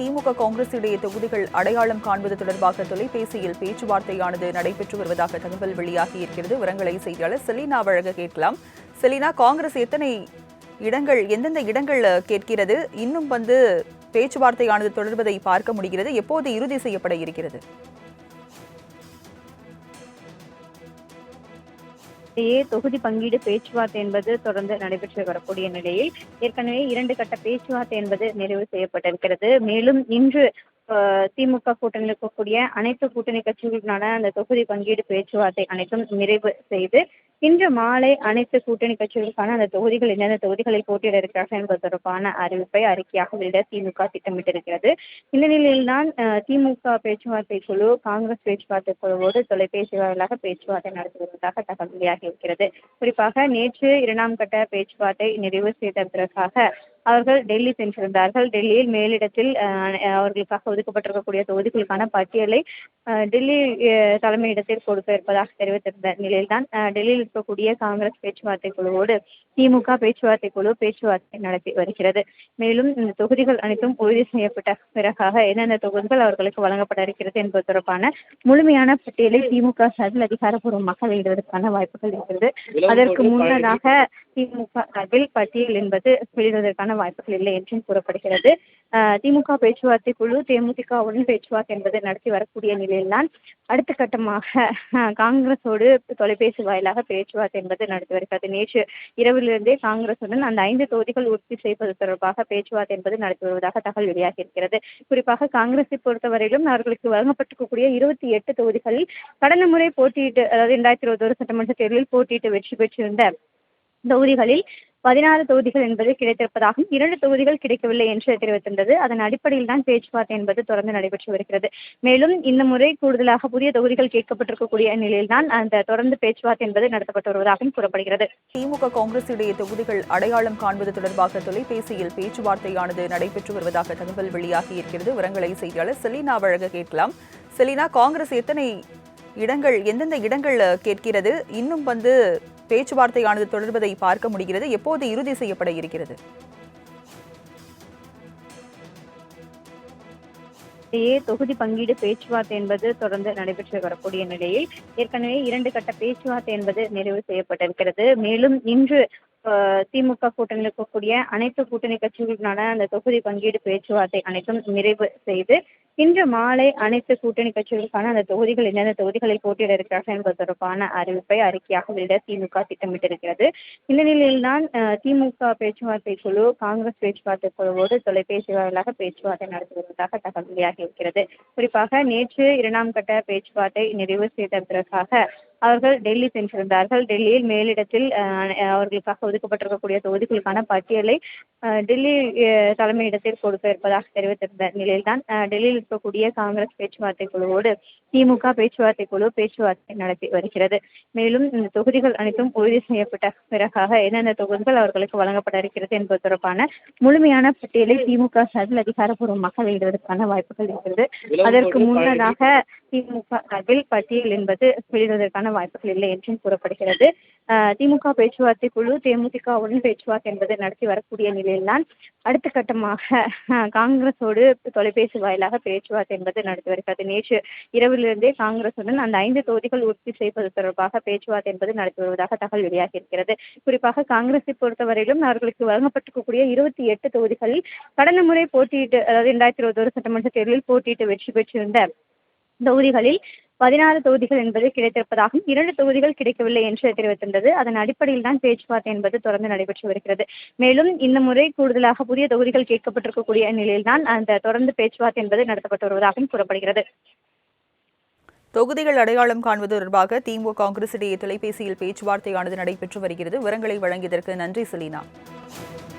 திமுக காங்கிரஸ் இடையே தொகுதிகள் அடையாளம் காண்பது தொடர்பாக தொலைபேசியில் பேச்சுவார்த்தையானது நடைபெற்று வருவதாக தகவல் வெளியாகியிருக்கிறது. விவரங்களை செய்தியாளர் செலினா வழங்க கேட்கலாம். செலினா, காங்கிரஸ் எந்தெந்த இடங்கள் கேட்கிறது? இன்னும் பேச்சுவார்த்தையானது தொடர்வதை பார்க்க முடிகிறது. எப்போது இறுதி செய்யப்பட இருக்கிறது? தொகுதி பங்கீடு பேச்சுவார்த்தை என்பது தொடர்ந்து நடைபெற்று வரக்கூடிய நிலையில் ஏற்கனவே 2 கட்ட பேச்சுவார்த்தை என்பது நிறைவு செய்யப்பட்டிருக்கிறது. மேலும் இன்று திமுக கூட்டணியில் இருக்கக்கூடிய அனைத்து கூட்டணி கட்சிகளுக்கான அந்த தொகுதி பங்கீடு பேச்சுவார்த்தை அனைத்தும் நிறைவு செய்து இன்று மாலை அனைத்து கூட்டணி கட்சிகளுக்கான அந்த தொகுதிகள் எந்தெந்த தொகுதிகளில் போட்டியிட இருக்கிறார்கள் என்பது தொடர்பான அறிவிப்பை வெளியிட திமுக திட்டமிட்டிருக்கிறது. இந்த நிலையில்தான் திமுக பேச்சுவார்த்தை குழு காங்கிரஸ் பேச்சுவார்த்தை குழுவோடு தொலைபேசி வாயிலாக பேச்சுவார்த்தை நடத்தி வருவதாக தகவல் வெளியாகி இருக்கிறது. குறிப்பாக நேற்று 2ஆம் கட்ட பேச்சுவார்த்தை நிறைவு செய்த பிறகாக அவர்கள் டெல்லி சென்றிருந்தார்கள். டெல்லியில் மேலிடத்தில் அவர்களுக்காக ஒதுக்கப்பட்டிருக்கக்கூடிய தொகுதிகளுக்கான பட்டியலை டெல்லி தலைமையிடத்தில் கொடுக்க இருப்பதாக தெரிவித்திருந்த நிலையில்தான் டெல்லியில் இருக்கக்கூடிய காங்கிரஸ் பேச்சுவார்த்தை குழுவோடு திமுக பேச்சுவார்த்தை குழு பேச்சுவார்த்தை நடத்தி வருகிறது. மேலும் இந்த தொகுதிகள் அனைத்தும் உறுதி செய்யப்பட்ட பிறகாக எந்தெந்த தொகுதிகள் அவர்களுக்கு வழங்கப்பட இருக்கிறது என்பது தொடர்பான முழுமையான பட்டியலை திமுக சார்பில் அதிகாரப்பூர்வமாக வெளியிடுவதற்கான வாய்ப்புகள் இருக்கிறது. அதற்கு முன்னதாக திமுக சார்பில் பட்டியல் என்பது வெளியிடுவதற்கான வாய்ப்புகள் இல்லை என்றும் கூறப்படுகிறது. திமுக பேச்சுவார்த்தை குழு தேமுதிகவுடன் பேச்சுவார்த்தை என்பது நடத்தி வரக்கூடிய நிலையில்தான் அடுத்த கட்டமாக காங்கிரஸோடு தொலைபேசி வாயிலாக பேச்சுவார்த்தை என்பது நடத்தி வருகிறது. நேற்று இரவிலிருந்தே காங்கிரசுடன் அந்த 5 தொகுதிகள் உறுதி செய்வது தொடர்பாக பேச்சுவார்த்தை என்பது நடத்தி வருவதாக தகவல் வெளியாகி இருக்கிறது. குறிப்பாக காங்கிரஸை பொறுத்தவரையிலும் அவர்களுக்கு வழங்கப்பட்டிருக்கக்கூடிய 28 தொகுதிகளில் கடந்த முறை போட்டியிட்டு, அதாவது 2021 சட்டமன்ற தேர்தலில் போட்டியிட்டு வெற்றி பெற்றிருந்த தொகுதிகளில் 16 தொகுதிகள் என்பது கிடைத்திருப்பதாகவும் 2 தொகுதிகள் கிடைக்கவில்லை என்று தெரிவித்திருந்தது. அதன் அடிப்படையில் தான் பேச்சுவார்த்தை என்பது தொடர்ந்து நடைபெற்று வருகிறது. மேலும் இந்த முறை கூடுதலாக புதிய தொகுதிகள் கேட்கப்பட்டிருக்கக்கூடிய நிலையில்தான் அந்த தொடர்ந்து பேச்சுவார்த்தை என்பது நடத்தப்பட்டு வருவதாகவும் கூறப்படுகிறது. திமுக காங்கிரஸ் இடையே தொகுதிகள் அடையாளம் காண்பது தொடர்பாக தொலைபேசியில் பேச்சுவார்த்தையானது நடைபெற்று வருவதாக தகவல் வெளியாகியிருக்கிறது. விவரங்களை செய்தியாளர் செலினா வழங்க கேட்கலாம். செலினா, காங்கிரஸ் எந்தெந்த இடங்கள் கேட்கிறது? இன்னும் பேச்சுவார்த்தையானது தொடர்வதை பார்க்க முடிகிறது. எப்போது இறுதி செய்யப்பட இருக்கிறது? தொகுதி பங்கீடு பேச்சுவார்த்தை என்பது தொடர்ந்து நடைபெற்று வரக்கூடிய நிலையில் ஏற்கனவே 2 கட்ட பேச்சுவார்த்தை என்பது நிறைவு செய்யப்பட்டிருக்கிறது. மேலும் இன்று திமுக கூட்டணியில் இருக்கக்கூடிய அனைத்து கூட்டணி கட்சிகளுக்கான அந்த தொகுதி பங்கீடு பேச்சுவார்த்தை அனைத்தும் நிறைவு செய்து இன்று மாலை அனைத்து கூட்டணி கட்சிகளுக்கான அந்த தொகுதிகள் எந்தெந்த தொகுதிகளில் போட்டியிட இருக்கிறார்கள் என்பது தொடர்பான அறிவிப்பை வெளியிட திமுக திட்டமிட்டிருக்கிறது. இந்த நிலையில்தான் திமுக பேச்சுவார்த்தை குழு காங்கிரஸ் பேச்சுவார்த்தை குழுவோடு தொலைபேசி வாயிலாக பேச்சுவார்த்தை நடத்தி வருவதாக தகவல் வெளியாகி இருக்கிறது. குறிப்பாக நேற்று 2ஆம் கட்ட பேச்சுவார்த்தை நிறைவு செய்த பிறகாக அவர்கள் டெல்லி சென்றிருந்தார்கள். டெல்லியில் மேலிடத்தில் அவர்களுக்காக ஒதுக்கப்பட்டிருக்கக்கூடிய தொகுதிகளுக்கான பட்டியலை டெல்லி தலைமையிடத்தில் கொடுக்க இருப்பதாக தெரிவித்திருந்த நிலையில்தான் டெல்லியில் இருக்கக்கூடிய காங்கிரஸ் பேச்சுவார்த்தை குழுவோடு திமுக பேச்சுவார்த்தை குழு பேச்சுவார்த்தை நடத்தி வருகிறது. மேலும் இந்த தொகுதிகள் அனைத்தும் உறுதி செய்யப்பட்ட பிறகாக எந்தெந்த தொகுதிகள் அவர்களுக்கு வழங்கப்பட இருக்கிறது என்பது தொடர்பான முழுமையான பட்டியலை திமுக சார்பில் அதிகாரப்பூர்வமாக வெளியிடுவதற்கான வாய்ப்புகள் இருக்கிறது. அதற்கு முன்னதாக திமுக சார்பில் பட்டியல் என்பது வெளியிடுவதற்கான வாய்ப்புகள் இல்லை என்றும் கூறப்படுகிறது. திமுக பேச்சுவார்த்தை குழு தேமுதிகவுடன் பேச்சுவார்த்தை என்பது நடத்தி வரக்கூடிய நிலையில்தான் அடுத்த கட்டமாக காங்கிரஸோடு தொலைபேசி வாயிலாக பேச்சுவார்த்தை என்பது நடத்தி வருகிறது. நேற்று இரவிலிருந்தே காங்கிரசுடன் அந்த 5 தொகுதிகள் உறுதி செய்வது தொடர்பாக பேச்சுவார்த்தை என்பது நடத்தி வருவதாக தகவல் வெளியாகி இருக்கிறது. குறிப்பாக காங்கிரஸை பொறுத்தவரையிலும் அவர்களுக்கு வழங்கப்பட்டிருக்கக்கூடிய 28 தொகுதிகளில் கடந்த முறை போட்டியிட்டு, அதாவது 2021 சட்டமன்ற தேர்தலில் போட்டியிட்டு வெற்றி பெற்றிருந்த தொகுதிகளில் 16 தொகுதிகள் என்பது கிடைத்திருப்பதாகவும் 2 தொகுதிகள் கிடைக்கவில்லை என்று தெரிவித்திருந்தது. அதன் அடிப்படையில் தான் பேச்சுவார்த்தை என்பது தொடர்ந்து நடைபெற்று வருகிறது. மேலும் இந்த முறை கூடுதலாக புதிய தொகுதிகள் கேட்கப்பட்டிருக்கக்கூடிய நிலையில்தான் அந்த தொடர்ந்து பேச்சுவார்த்தை என்பது நடத்தப்பட்டு வருவதாகவும் கூறப்படுகிறது. தொகுதிகள் அடையாளம் காண்பது தொடர்பாக திமுக காங்கிரஸ் இடையே தொலைபேசியில் பேச்சுவார்த்தையானது நடைபெற்று வருகிறது. விவரங்களை வழங்கியதற்கு நன்றி செலினா.